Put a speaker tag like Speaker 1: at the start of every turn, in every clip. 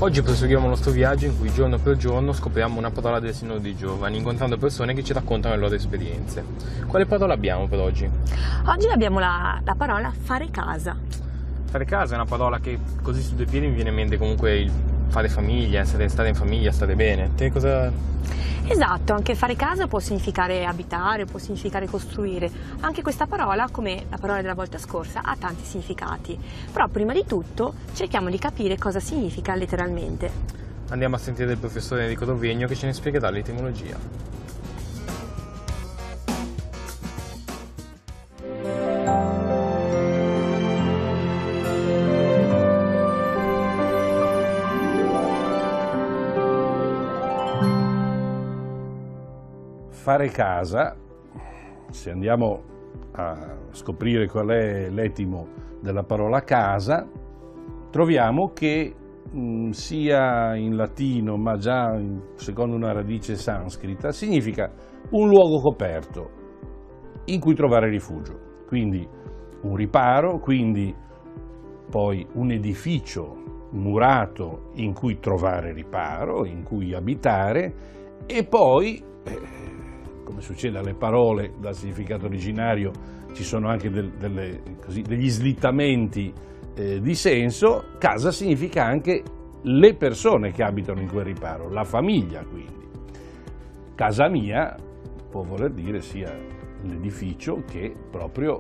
Speaker 1: Oggi proseguiamo il nostro viaggio in cui giorno per giorno scopriamo una parola del Sinodo dei Giovani, incontrando persone che ci raccontano le loro esperienze. Quale parola abbiamo per oggi?
Speaker 2: Oggi abbiamo la parola fare casa.
Speaker 1: Fare casa è una parola che così su due piedi mi viene in mente comunque il fare famiglia, stare in famiglia, stare bene. Te cosa...
Speaker 2: Esatto, anche fare casa può significare abitare, può significare costruire. Anche questa parola, come la parola della volta scorsa, ha tanti significati. Però prima di tutto cerchiamo di capire cosa significa letteralmente.
Speaker 1: Andiamo a sentire il professore Enrico Rovegno che ce ne spiegherà l'etimologia.
Speaker 3: Fare casa, se andiamo a scoprire qual è l'etimo della parola casa, troviamo che sia in latino, ma già secondo una radice sanscrita, significa un luogo coperto in cui trovare rifugio. Quindi un riparo, quindi poi un edificio murato in cui trovare riparo, in cui abitare, e poi come succede alle parole dal significato originario, ci sono anche degli slittamenti di senso. Casa significa anche le persone che abitano in quel riparo, la famiglia quindi. Casa mia può voler dire sia l'edificio che proprio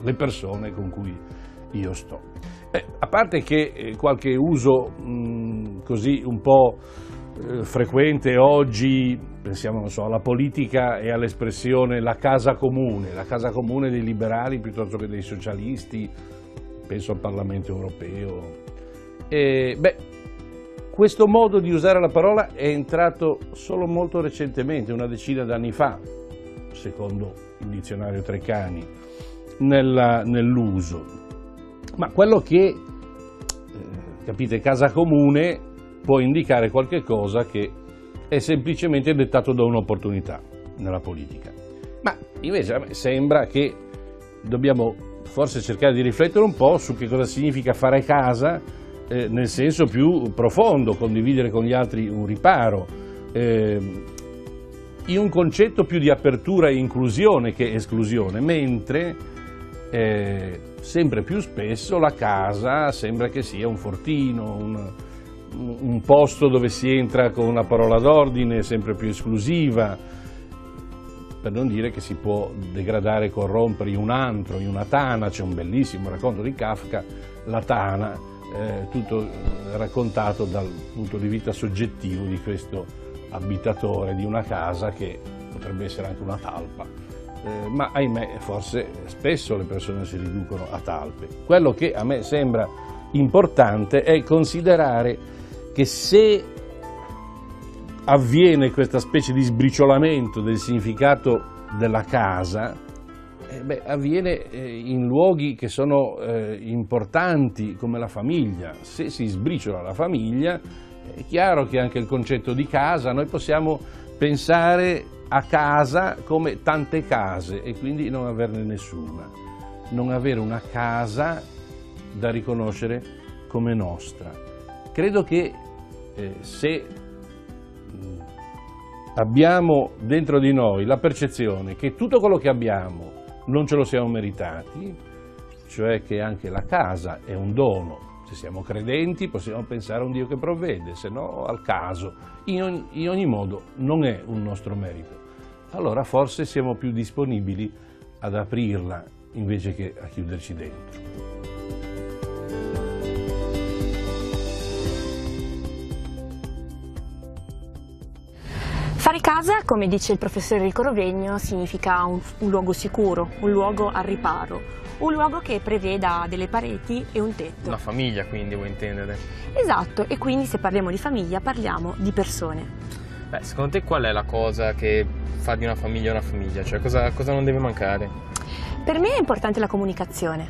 Speaker 3: le persone con cui io sto. A parte che qualche uso così un po' frequente oggi, pensiamo non so, alla politica e all'espressione la casa comune dei liberali piuttosto che dei socialisti, penso al Parlamento europeo. Questo modo di usare la parola è entrato solo molto recentemente, una decina d'anni fa, secondo il dizionario Treccani, nell'uso. Ma quello che, capite, casa comune può indicare qualche cosa che è semplicemente dettato da un'opportunità nella politica. Ma invece a me sembra che dobbiamo forse cercare di riflettere un po' su che cosa significa fare casa nel senso più profondo, condividere con gli altri un riparo, in un concetto più di apertura e inclusione che esclusione, mentre sempre più spesso la casa sembra che sia un fortino, un posto dove si entra con una parola d'ordine sempre più esclusiva, per non dire che si può degradare e corrompere in un antro, in una tana. C'è un bellissimo racconto di Kafka, La tana, tutto raccontato dal punto di vista soggettivo di questo abitatore di una casa che potrebbe essere anche una talpa, ma ahimè forse spesso le persone si riducono a talpe. Quello che a me sembra importante è considerare che se avviene questa specie di sbriciolamento del significato della casa, avviene in luoghi che sono importanti come la famiglia. Se si sbriciola la famiglia, è chiaro che anche il concetto di casa, noi possiamo pensare a casa come tante case e quindi non averne nessuna, non avere una casa da riconoscere come nostra. Credo che se abbiamo dentro di noi la percezione che tutto quello che abbiamo non ce lo siamo meritati, cioè che anche la casa è un dono. Se siamo credenti possiamo pensare a un Dio che provvede, se no al caso. In ogni modo non è un nostro merito. Allora forse siamo più disponibili ad aprirla invece che a chiuderci dentro.
Speaker 2: Fare casa, come dice il professor Enrico Rovegno, significa un luogo sicuro, un luogo al riparo, un luogo che preveda delle pareti e un tetto.
Speaker 1: Una famiglia, quindi, vuoi intendere?
Speaker 2: Esatto, e quindi se parliamo di famiglia parliamo di persone.
Speaker 1: Beh, secondo te qual è la cosa che fa di una famiglia una famiglia? Cioè cosa non deve mancare?
Speaker 2: Per me è importante la comunicazione.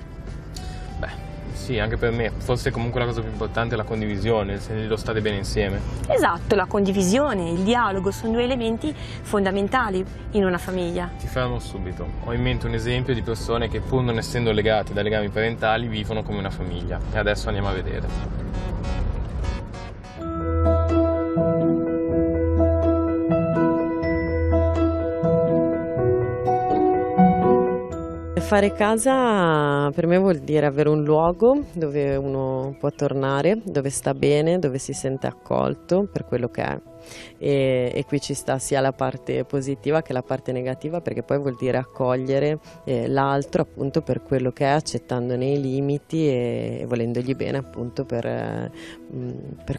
Speaker 1: Beh, sì, anche per me. Forse comunque la cosa più importante è la condivisione, lo stare bene insieme.
Speaker 2: Esatto, la condivisione, il dialogo sono due elementi fondamentali in una famiglia.
Speaker 1: Ti fermo subito. Ho in mente un esempio di persone che pur non essendo legate da legami parentali vivono come una famiglia. E adesso andiamo a vedere.
Speaker 4: Fare casa per me vuol dire avere un luogo dove uno può tornare, dove sta bene, dove si sente accolto per quello che è. E qui ci sta sia la parte positiva che la parte negativa, perché poi vuol dire accogliere l'altro appunto per quello che è, accettandone i limiti e volendogli bene appunto per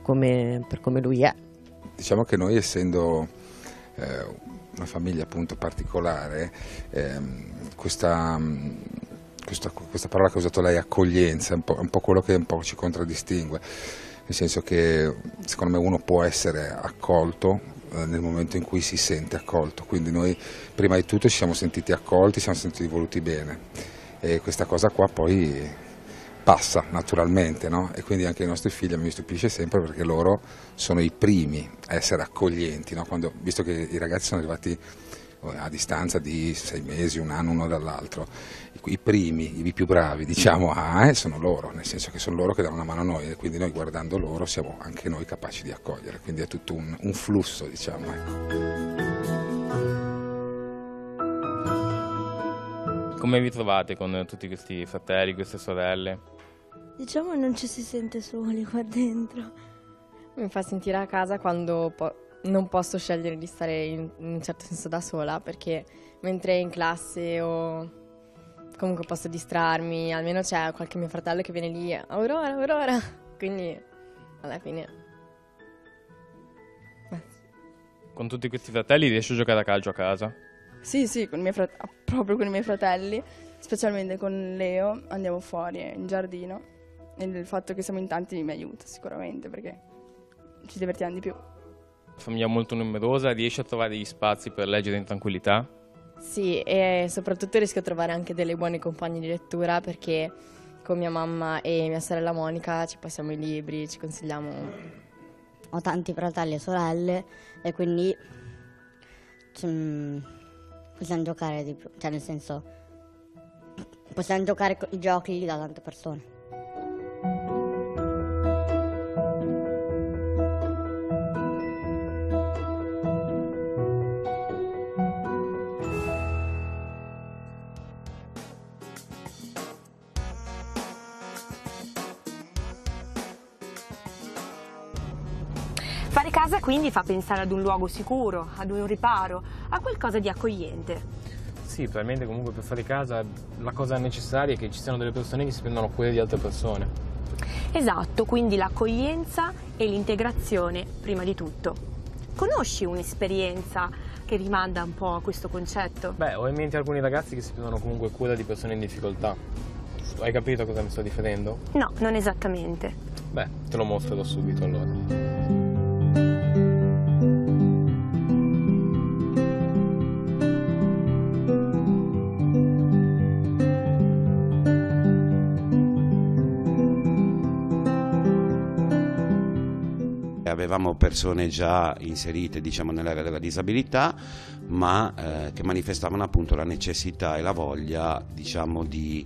Speaker 4: come lui è.
Speaker 5: Diciamo che noi, essendo una famiglia appunto particolare, questa parola che ha usato lei, accoglienza, è un po' quello che un po' ci contraddistingue, nel senso che secondo me uno può essere accolto nel momento in cui si sente accolto, quindi noi prima di tutto ci siamo sentiti accolti, ci siamo sentiti voluti bene, e questa cosa qua poi passa naturalmente, no? E quindi anche i nostri figli, mi stupisce sempre perché loro sono i primi a essere accoglienti, no? Visto che i ragazzi sono arrivati a distanza di 6 mesi, un anno uno dall'altro, i primi, i più bravi diciamo sono loro, nel senso che sono loro che danno una mano a noi, e quindi noi guardando loro siamo anche noi capaci di accogliere, quindi è tutto un flusso, diciamo, ecco.
Speaker 1: Come vi trovate con tutti questi fratelli, queste sorelle?
Speaker 6: Diciamo non ci si sente soli qua dentro.
Speaker 7: Mi fa sentire a casa quando non posso scegliere di stare in un certo senso da sola, perché mentre in classe o comunque posso distrarmi, almeno c'è qualche mio fratello che viene lì, Aurora, quindi alla fine...
Speaker 1: Con tutti questi fratelli riesci a giocare a calcio a casa?
Speaker 6: Sì, proprio con i miei fratelli, specialmente con Leo, andiamo fuori in giardino, e il fatto che siamo in tanti mi aiuta sicuramente, perché ci divertiamo di più.
Speaker 1: Famiglia molto numerosa, riesci a trovare gli spazi per leggere in tranquillità?
Speaker 7: Sì, e soprattutto riesco a trovare anche delle buone compagne di lettura, perché con mia mamma e mia sorella Monica ci passiamo i libri, ci consigliamo.
Speaker 8: Ho tanti fratelli e sorelle e quindi possiamo giocare di più, cioè nel senso possiamo giocare i giochi da tante persone.
Speaker 2: Fare casa quindi fa pensare ad un luogo sicuro, ad un riparo, a qualcosa di accogliente.
Speaker 1: Sì, probabilmente comunque per fare casa la cosa necessaria è che ci siano delle persone che si prendono cura di altre persone.
Speaker 2: Esatto, quindi l'accoglienza e l'integrazione prima di tutto. Conosci un'esperienza che rimanda un po' a questo concetto?
Speaker 1: Beh, ho in mente alcuni ragazzi che si prendono comunque cura di persone in difficoltà. Hai capito a cosa mi sto riferendo?
Speaker 2: No, non esattamente.
Speaker 1: Beh, te lo mostrerò subito allora.
Speaker 9: Avevamo persone già inserite, diciamo, nell'area della disabilità, ma che manifestavano appunto la necessità e la voglia, diciamo, di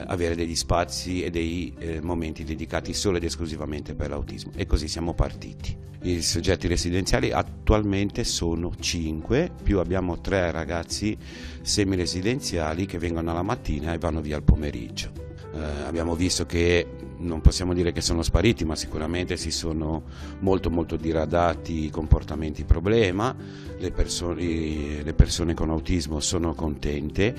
Speaker 9: avere degli spazi e dei momenti dedicati solo ed esclusivamente per l'autismo, e così siamo partiti. I soggetti residenziali attualmente sono 5, più abbiamo 3 ragazzi semiresidenziali che vengono alla mattina e vanno via al pomeriggio. Abbiamo visto che non possiamo dire che sono spariti, ma sicuramente si sono molto diradati i comportamenti problema, le persone con autismo sono contente.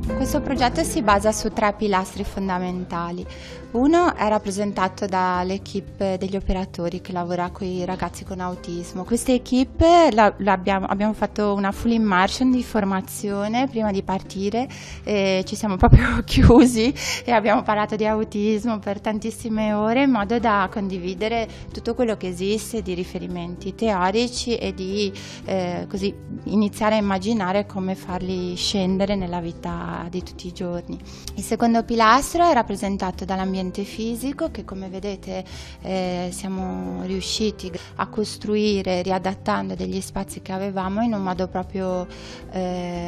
Speaker 10: Questo progetto si basa su 3 pilastri fondamentali. Uno è rappresentato dall'equipe degli operatori che lavora con i ragazzi con autismo. Questa equipe abbiamo fatto una full immersion di formazione prima di partire, ci siamo proprio chiusi e abbiamo parlato di autismo per tantissime ore in modo da condividere tutto quello che esiste di riferimenti teorici e di così iniziare a immaginare come farli scendere nella vita di tutti i giorni. Il secondo pilastro è rappresentato dall'ambiente fisico che, come vedete, siamo riusciti a costruire riadattando degli spazi che avevamo in un modo proprio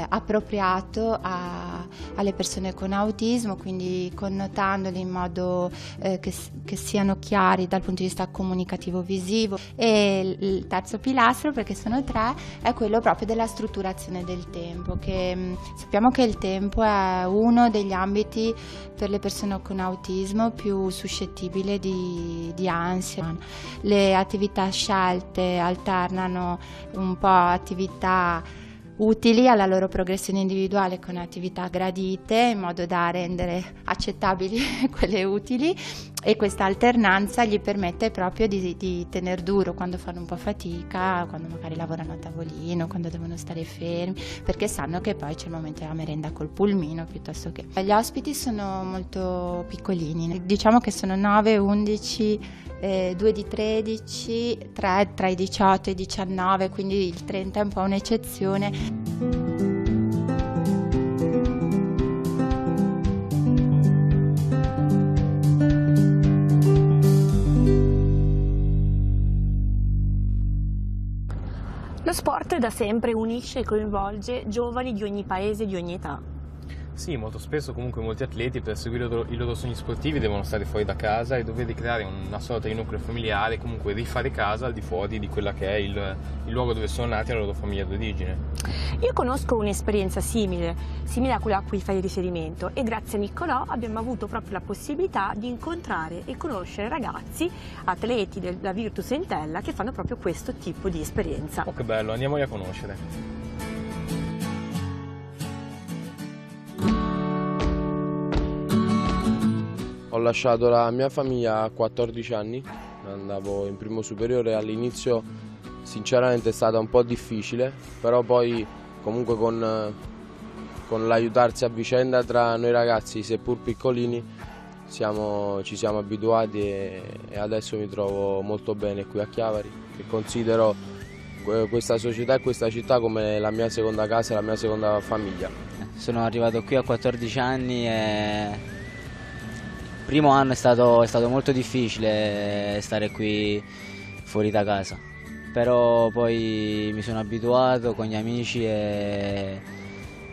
Speaker 10: appropriato alle persone con autismo, quindi connotandoli in modo che siano chiari dal punto di vista comunicativo visivo. E il terzo pilastro, perché sono 3, è quello proprio della strutturazione del tempo, che sappiamo che il tempo è uno degli ambiti per le persone con autismo più suscettibile di ansia. Le attività scelte alternano un po' attività utili alla loro progressione individuale con attività gradite in modo da rendere accettabili quelle utili, e questa alternanza gli permette proprio di tener duro quando fanno un po' fatica, quando magari lavorano a tavolino, quando devono stare fermi, perché sanno che poi c'è il momento della merenda col pulmino piuttosto che... Gli ospiti sono molto piccolini, diciamo che sono 9, 11, 2 di 13, 3 tra i 18 e i 19, quindi il 30 è un po' un'eccezione.
Speaker 2: Lo sport da sempre unisce e coinvolge giovani di ogni paese e di ogni età.
Speaker 1: Sì, molto spesso comunque molti atleti per seguire i loro sogni sportivi devono stare fuori da casa e dover ricreare una sorta di nucleo familiare, comunque rifare casa al di fuori di quella che è il luogo dove sono nati e la loro famiglia d'origine.
Speaker 2: Io conosco un'esperienza simile a quella a cui fai riferimento, e grazie a Niccolò abbiamo avuto proprio la possibilità di incontrare e conoscere ragazzi, atleti della Virtus Entella, che fanno proprio questo tipo di esperienza.
Speaker 1: Oh, che bello, andiamoli a conoscere.
Speaker 11: Ho lasciato la mia famiglia a 14 anni, andavo in primo superiore. All'inizio sinceramente è stata un po' difficile, però poi comunque con l'aiutarsi a vicenda tra noi ragazzi, seppur piccolini, ci siamo abituati e adesso mi trovo molto bene qui a Chiavari, che considero questa società e questa città come la mia seconda casa e la mia seconda famiglia.
Speaker 12: Sono arrivato qui a 14 anni e il primo anno è stato molto difficile stare qui fuori da casa, però poi mi sono abituato con gli amici e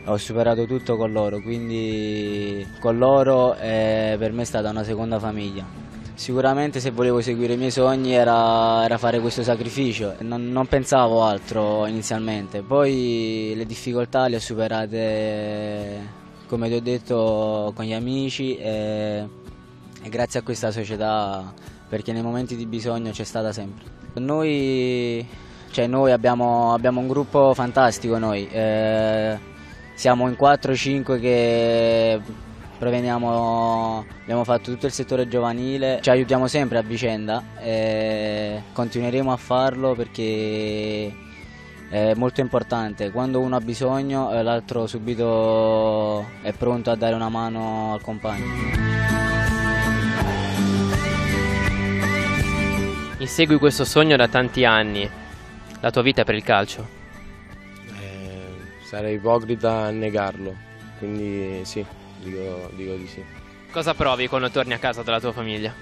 Speaker 12: ho superato tutto con loro, quindi con loro per me è stata una seconda famiglia. Sicuramente se volevo seguire i miei sogni era fare questo sacrificio, non pensavo altro inizialmente, poi le difficoltà le ho superate, come ti ho detto, con gli amici e grazie a questa società, perché nei momenti di bisogno c'è stata sempre. Noi abbiamo un gruppo fantastico, siamo in 4-5 che abbiamo fatto tutto il settore giovanile, ci aiutiamo sempre a vicenda e continueremo a farlo perché è molto importante. Quando uno ha bisogno l'altro subito è pronto a dare una mano al compagno.
Speaker 13: Insegui questo sogno da tanti anni, la tua vita è per il calcio?
Speaker 11: Sarei ipocrita a negarlo, quindi sì, dico di sì.
Speaker 13: Cosa provi quando torni a casa dalla tua famiglia?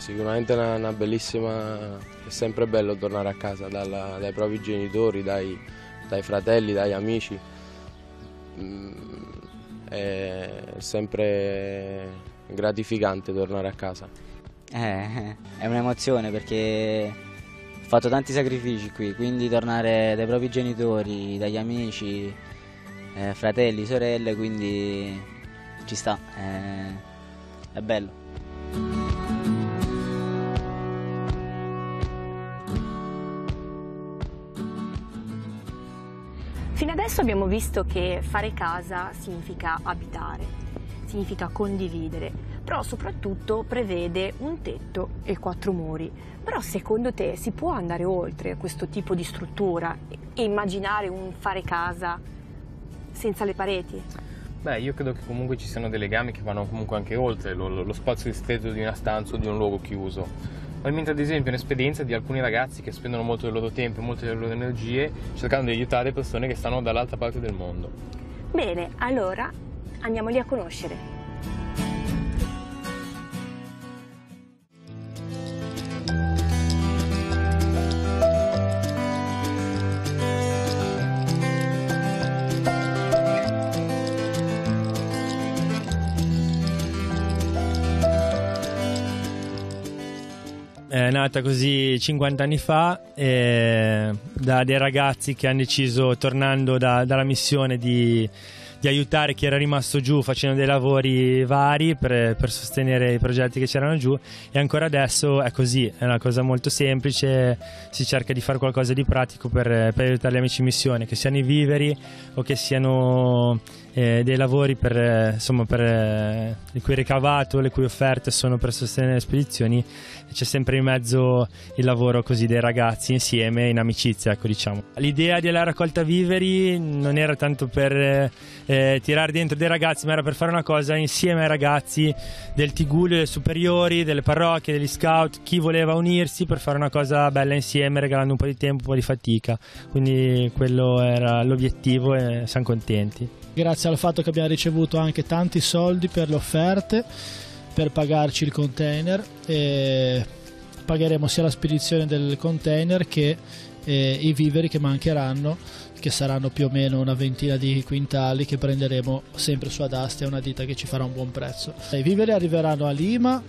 Speaker 11: Sicuramente una bellissima, è sempre bello tornare a casa dai propri genitori, dai fratelli, dagli amici. È sempre gratificante tornare a casa.
Speaker 12: È un'emozione perché ho fatto tanti sacrifici qui, quindi tornare dai propri genitori, dagli amici, fratelli, sorelle, quindi ci sta, è bello.
Speaker 2: Fino adesso abbiamo visto che fare casa significa abitare, significa condividere, però soprattutto prevede un tetto e 4 muri. Però secondo te si può andare oltre questo tipo di struttura e immaginare un fare casa senza le pareti?
Speaker 1: Beh, io credo che comunque ci siano dei legami che vanno comunque anche oltre lo spazio ristretto di una stanza o di un luogo chiuso. Mentre ad esempio è un'esperienza di alcuni ragazzi che spendono molto del loro tempo e molte delle loro energie cercando di aiutare persone che stanno dall'altra parte del mondo.
Speaker 2: Bene, allora andiamoli a conoscere.
Speaker 14: È nata così 50 anni fa da dei ragazzi che hanno deciso, tornando dalla missione, di aiutare chi era rimasto giù facendo dei lavori vari per sostenere i progetti che c'erano giù, e ancora adesso è così, è una cosa molto semplice, si cerca di fare qualcosa di pratico per aiutare gli amici in missione, che siano i viveri o che siano dei lavori il cui ricavato, le cui offerte sono per sostenere le spedizioni, e c'è sempre in mezzo il lavoro così dei ragazzi insieme in amicizia, ecco, diciamo. L'idea della raccolta viveri non era tanto per tirare dentro dei ragazzi, ma era per fare una cosa insieme ai ragazzi del Tigullio, delle superiori, delle parrocchie, degli scout, chi voleva unirsi per fare una cosa bella insieme, regalando un po' di tempo, un po' di fatica. Quindi quello era l'obiettivo e siamo contenti.
Speaker 15: Grazie al fatto che abbiamo ricevuto anche tanti soldi per le offerte, per pagarci il container, e pagheremo sia la spedizione del container che i viveri che mancheranno, che saranno più o meno una ventina di quintali, che prenderemo sempre su Adastia, una ditta che ci farà un buon prezzo. I viveri arriveranno a Lima,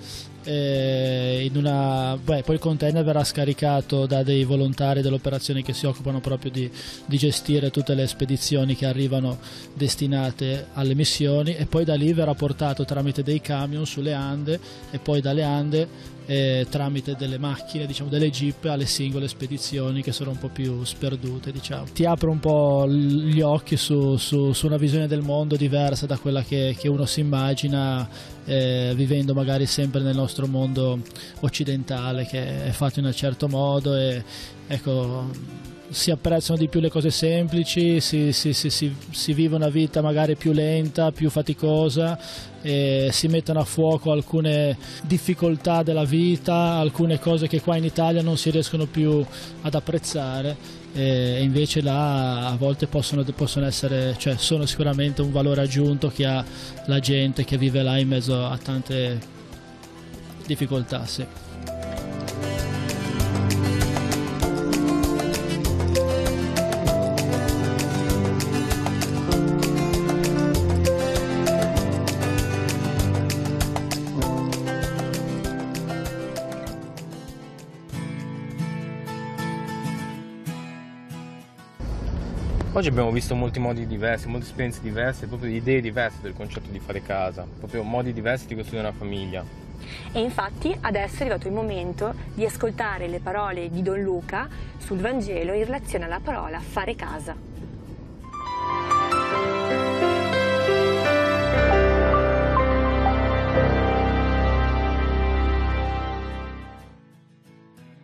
Speaker 15: poi il container verrà scaricato da dei volontari dell'operazione che si occupano proprio di gestire tutte le spedizioni che arrivano destinate alle missioni, e poi da lì verrà portato tramite dei camion sulle Ande, e poi dalle Ande tramite delle macchine, diciamo delle jeep, alle singole spedizioni che sono un po' più sperdute, diciamo. Ti apre un po' gli occhi su una visione del mondo diversa da quella che uno si immagina vivendo magari sempre nel nostro mondo occidentale, che è fatto in un certo modo, e ecco, si apprezzano di più le cose semplici, si vive una vita magari più lenta, più faticosa, e si mettono a fuoco alcune difficoltà della vita, alcune cose che qua in Italia non si riescono più ad apprezzare, e invece là a volte possono essere, cioè sono sicuramente un valore aggiunto che ha la gente che vive là in mezzo a tante difficoltà, sì.
Speaker 1: Oggi abbiamo visto molti modi diversi, molte esperienze diverse, proprio idee diverse del concetto di fare casa, proprio modi diversi di costruire una famiglia.
Speaker 2: E infatti adesso è arrivato il momento di ascoltare le parole di Don Luca sul Vangelo in relazione alla parola fare casa.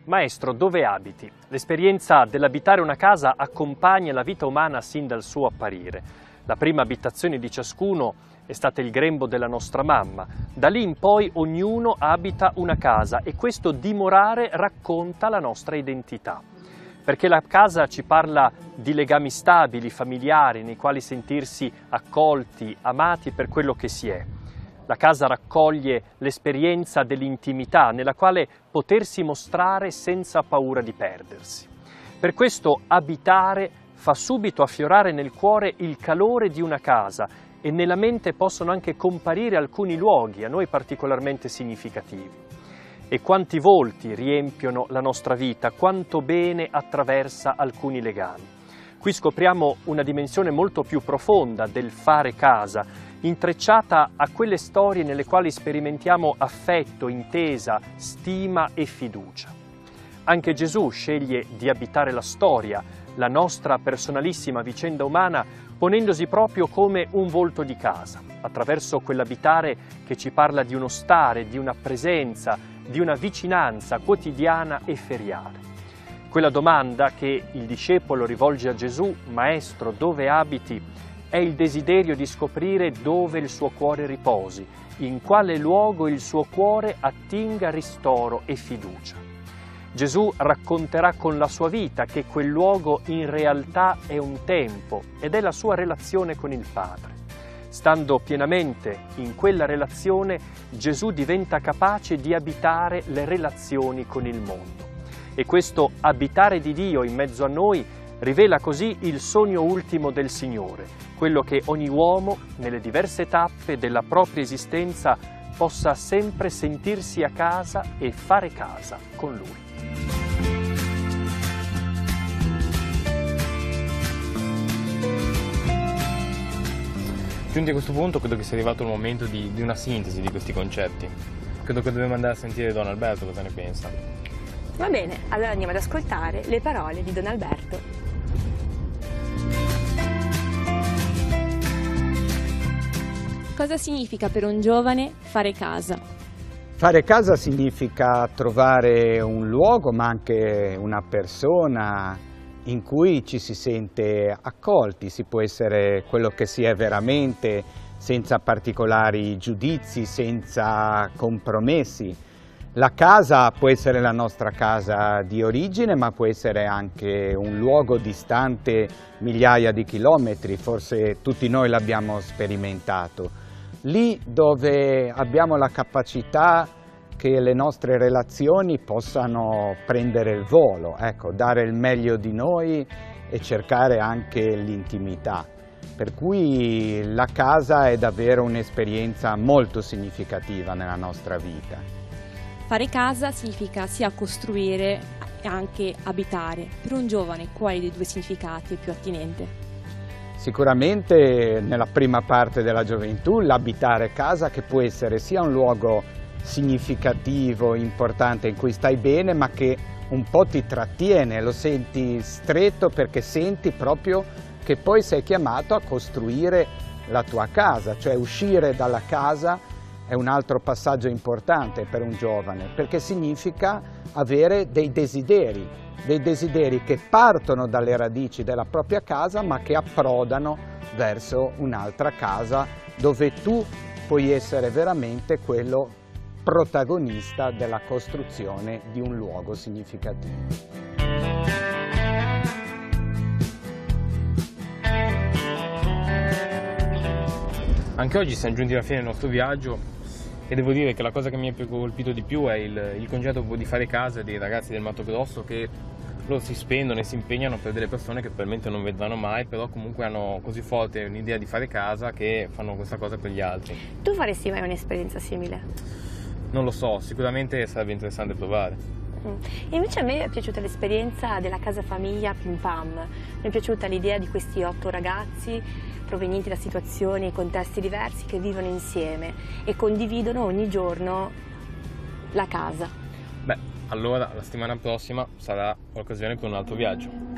Speaker 16: Maestro, dove abiti? L'esperienza dell'abitare una casa accompagna la vita umana sin dal suo apparire. La prima abitazione di ciascuno è stata il grembo della nostra mamma. Da lì in poi ognuno abita una casa, e questo dimorare racconta la nostra identità. Perché la casa ci parla di legami stabili, familiari, nei quali sentirsi accolti, amati per quello che si è. La casa raccoglie l'esperienza dell'intimità nella quale potersi mostrare senza paura di perdersi. Per questo abitare fa subito affiorare nel cuore il calore di una casa e nella mente possono anche comparire alcuni luoghi a noi particolarmente significativi. E quanti volti riempiono la nostra vita, quanto bene attraversa alcuni legami. Qui scopriamo una dimensione molto più profonda del fare casa, intrecciata a quelle storie nelle quali sperimentiamo affetto, intesa, stima e fiducia. Anche Gesù sceglie di abitare la storia, la nostra personalissima vicenda umana, ponendosi proprio come un volto di casa, attraverso quell'abitare che ci parla di uno stare, di una presenza, di una vicinanza quotidiana e feriale. Quella domanda che il discepolo rivolge a Gesù: Maestro, dove abiti? È il desiderio di scoprire dove il suo cuore riposi, in quale luogo il suo cuore attinga ristoro e fiducia. Gesù racconterà con la sua vita che quel luogo in realtà è un tempo ed è la sua relazione con il Padre. Stando pienamente in quella relazione, Gesù diventa capace di abitare le relazioni con il mondo. E questo abitare di Dio in mezzo a noi rivela così il sogno ultimo del Signore, quello che ogni uomo, nelle diverse tappe della propria esistenza, possa sempre sentirsi a casa e fare casa con Lui.
Speaker 1: Giunti a questo punto credo che sia arrivato il momento di una sintesi di questi concetti. Credo che dobbiamo andare a sentire Don Alberto cosa ne pensa.
Speaker 2: Va bene, allora andiamo ad ascoltare le parole di Don Alberto.
Speaker 17: Cosa significa per un giovane fare casa?
Speaker 18: Fare casa significa trovare un luogo, ma anche una persona in cui ci si sente accolti, si può essere quello che si è veramente, senza particolari giudizi, senza compromessi. La casa può essere la nostra casa di origine, ma può essere anche un luogo distante migliaia di chilometri, forse tutti noi l'abbiamo sperimentato. Lì dove abbiamo la capacità che le nostre relazioni possano prendere il volo, ecco, dare il meglio di noi e cercare anche l'intimità. Per cui la casa è davvero un'esperienza molto significativa nella nostra vita.
Speaker 17: Fare casa significa sia costruire e anche abitare. Per un giovane quale dei due significati è più attinente?
Speaker 18: Sicuramente nella prima parte della gioventù l'abitare casa, che può essere sia un luogo significativo, importante, in cui stai bene, ma che un po' ti trattiene, lo senti stretto perché senti proprio che poi sei chiamato a costruire la tua casa, cioè uscire dalla casa è un altro passaggio importante per un giovane, perché significa avere dei desideri che partono dalle radici della propria casa, ma che approdano verso un'altra casa dove tu puoi essere veramente quello protagonista della costruzione di un luogo significativo.
Speaker 1: Anche oggi siamo giunti alla fine del nostro viaggio e devo dire che la cosa che mi ha colpito di più è il concetto di fare casa dei ragazzi del Mato Grosso, che loro si spendono e si impegnano per delle persone che probabilmente non vedranno mai, però comunque hanno così forte un'idea di fare casa che fanno questa cosa per gli altri.
Speaker 2: Tu faresti mai un'esperienza simile?
Speaker 1: Non lo so, sicuramente sarebbe interessante provare.
Speaker 2: E invece a me è piaciuta l'esperienza della casa famiglia Pim Pam, mi è piaciuta l'idea di questi 8 ragazzi provenienti da situazioni e contesti diversi che vivono insieme e condividono ogni giorno la casa.
Speaker 1: Beh, allora la settimana prossima sarà l'occasione per un altro viaggio.